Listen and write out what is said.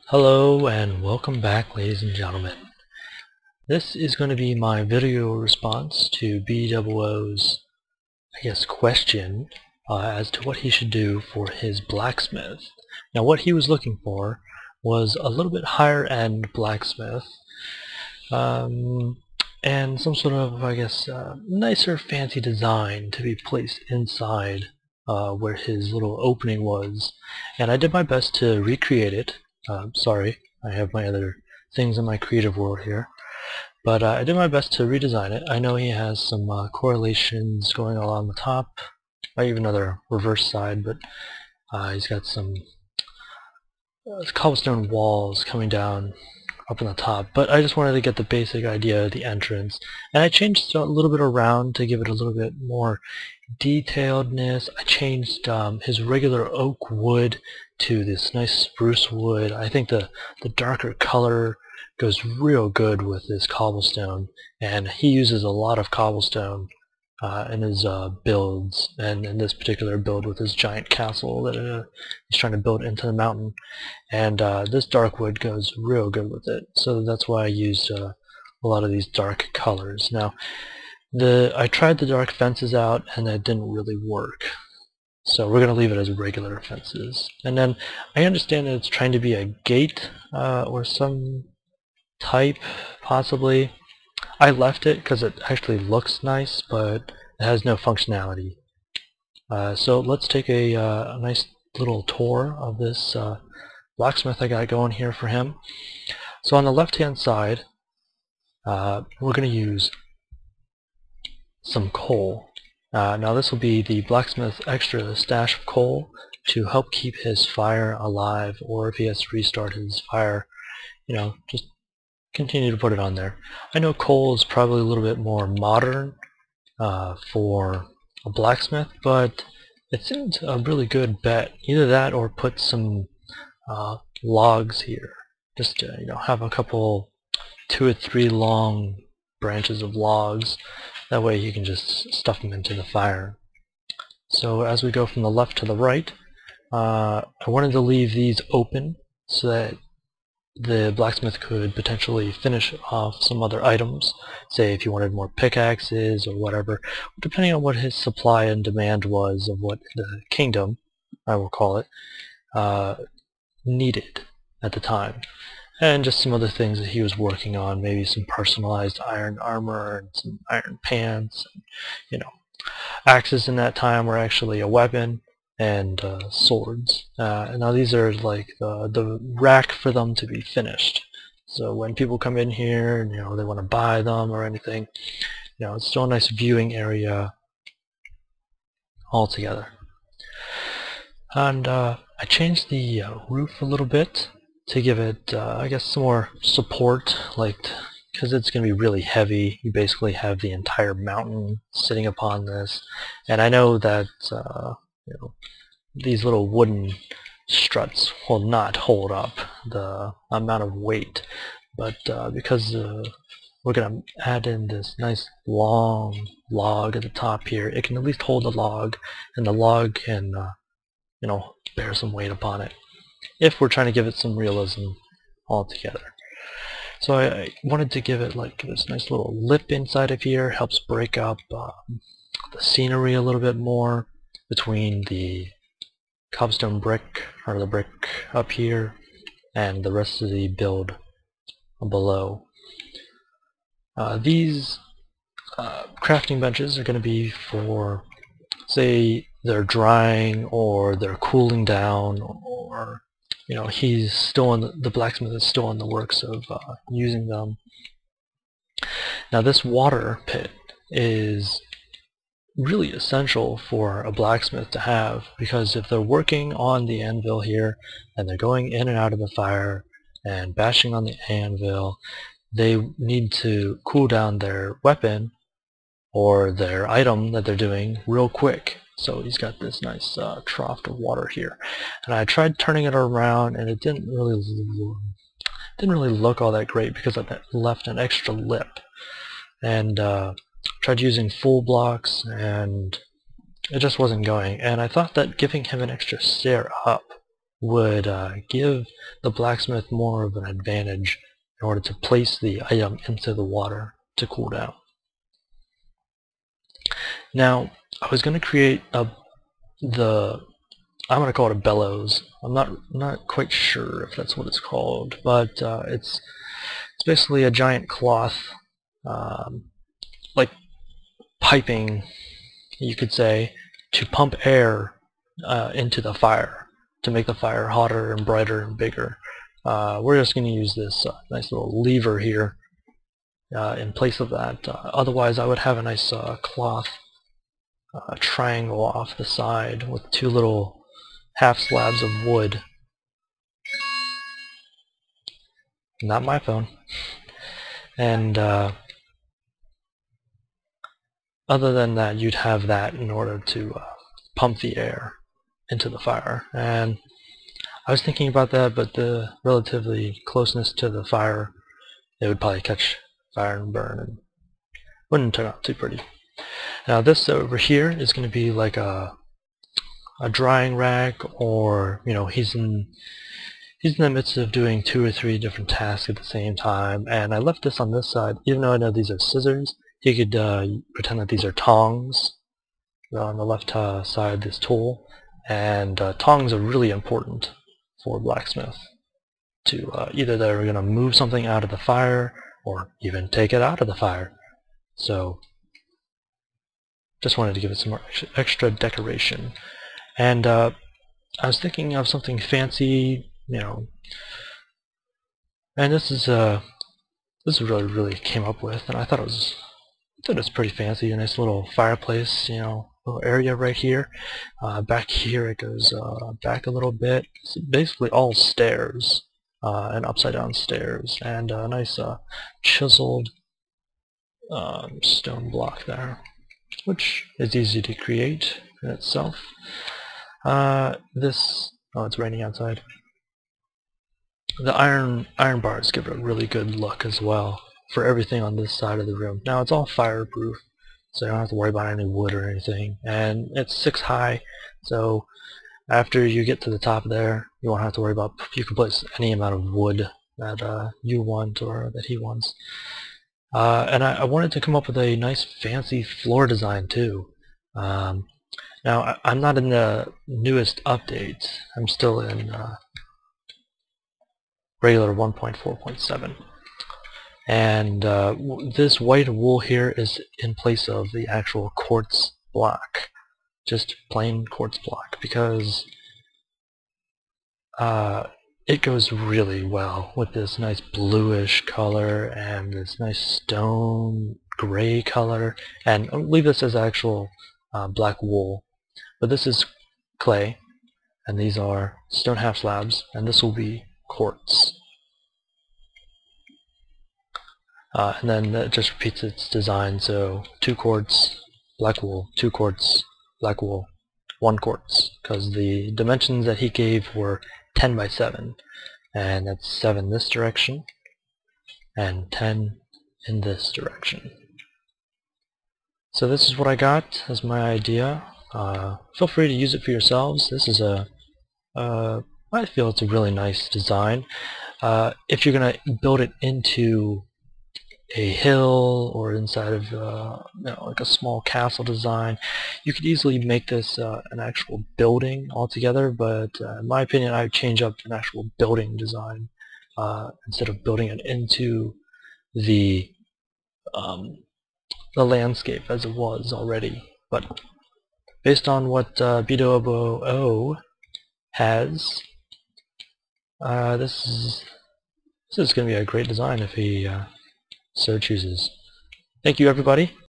Hello and welcome back, ladies and gentlemen. This is going to be my video response to BDoubleO's, question as to what he should do for his blacksmith. Now, what he was looking for was a little bit higher end blacksmith and some sort of, nicer fancy design to be placed inside where his little opening was. And I did my best to recreate it. Sorry, I have my other things in my creative world here. But I did my best to redesign it. I know he has some correlations going along the top, or even another reverse side, but he's got some cobblestone walls coming down up on the top. But I just wanted to get the basic idea of the entrance. And I changed a little bit around to give it a little bit more detailedness. I changed his regular oak wood to this nice spruce wood. I think the darker color goes real good with this cobblestone, and he uses a lot of cobblestone in his builds, and in this particular build with his giant castle that he's trying to build into the mountain. And this dark wood goes real good with it, so that's why I used a lot of these dark colors. Now, I tried the dark fences out and that didn't really work, so we're going to leave it as regular fences. And then I understand that it's trying to be a gate or some type, possibly. I left it because it actually looks nice, but it has no functionality. So let's take a nice little tour of this blacksmith I got going here for him. So on the left hand side, we're going to use some coal. Now this will be the blacksmith's extra stash of coal to help keep his fire alive, or if he has to restart his fire, just continue to put it on there. I know coal is probably a little bit more modern for a blacksmith, but it seems a really good bet. Either that or put some logs here. Just to, have a couple, 2 or 3 long branches of logs. That way you can just stuff them into the fire. So as we go from the left to the right, I wanted to leave these open so that the blacksmith could potentially finish off some other items. Say if you wanted more pickaxes or whatever, depending on what his supply and demand was of what the kingdom, I will call it, needed at the time. And just some other things that he was working on, maybe some personalized iron armor and some iron pants. Axes in that time were actually a weapon, and swords. And now these are like the rack for them to be finished. So when people come in here and they want to buy them or anything, it's still a nice viewing area altogether. And I changed the roof a little bit to give it, some more support, because it's going to be really heavy. You basically have the entire mountain sitting upon this, and I know that these little wooden struts will not hold up the amount of weight, but because we're going to add in this nice long log at the top here, it can at least hold the log, and the log can bear some weight upon it, if we're trying to give it some realism altogether. So I wanted to give it like this nice little lip inside of here. Helps break up the scenery a little bit more between the cobblestone brick, or the brick up here, and the rest of the build below. These crafting benches are going to be for, say, they're drying or they're cooling down, or he's still the blacksmith is still in the works of using them. Now this water pit is really essential for a blacksmith to have, because if they're working on the anvil here and they're going in and out of the fire and bashing on the anvil, they need to cool down their weapon or their item that they're doing real quick. So he's got this nice trough of water here, and I tried turning it around and it didn't really look all that great because I left an extra lip, and tried using full blocks and it just wasn't going. And I thought that giving him an extra stair up would give the blacksmith more of an advantage in order to place the item into the water to cool down. Now, I was going to create I'm going to call it a bellows. I'm not quite sure if that's what it's called, but it's basically a giant cloth, like piping, you could say, to pump air into the fire to make the fire hotter and brighter and bigger. We're just going to use this nice little lever here in place of that. Otherwise, I would have a nice cloth triangle off the side with two little half slabs of wood. Not my phone. And other than that, you'd have that in order to pump the air into the fire. And I was thinking about that, but the relatively closeness to the fire, it would probably catch fire and burn and wouldn't turn out too pretty. Now this over here is going to be like a drying rack, or he's in the midst of doing 2 or 3 different tasks at the same time, and I left this on this side. Even though I know these are scissors, you could pretend that these are tongs on the left side of this tool, and tongs are really important for blacksmith to either they're going to move something out of the fire or even take it out of the fire. So just wanted to give it some more extra decoration. And I was thinking of something fancy, and this is really came up with, and I thought it was pretty fancy. A nice little fireplace, little area right here. Back here it goes back a little bit. It's basically all stairs and upside down stairs, and a nice chiseled stone block there, which is easy to create in itself. Oh, it's raining outside. The iron bars give it a really good look as well for everything on this side of the room. Now it's all fireproof, so you don't have to worry about any wood or anything. And it's 6 high, so after you get to the top there, you won't have to worry about. You can place any amount of wood that you want or that he wants. And I wanted to come up with a nice fancy floor design too. Now I'm not in the newest update. I'm still in regular 1.4.7, and this white wool here is in place of the actual quartz block, just plain quartz block, because it goes really well with this nice bluish color and this nice stone gray color. And I'll leave this as actual black wool, but this is clay, and these are stone half slabs, and this will be quartz. And then it just repeats its design, so 2 quartz, black wool, 2 quartz, black wool, 1 quartz, because the dimensions that he gave were 10 by 7, and that's 7 this direction and 10 in this direction. So this is what I got as my idea. Feel free to use it for yourselves. This is I feel it's a really nice design. If you're going to build it into a hill or inside of like a small castle design, you could easily make this an actual building altogether, but in my opinion I would change up an actual building design instead of building it into the landscape as it was already. But based on what BDoubleO has, this is going to be a great design if he so chooses. Thank you, everybody.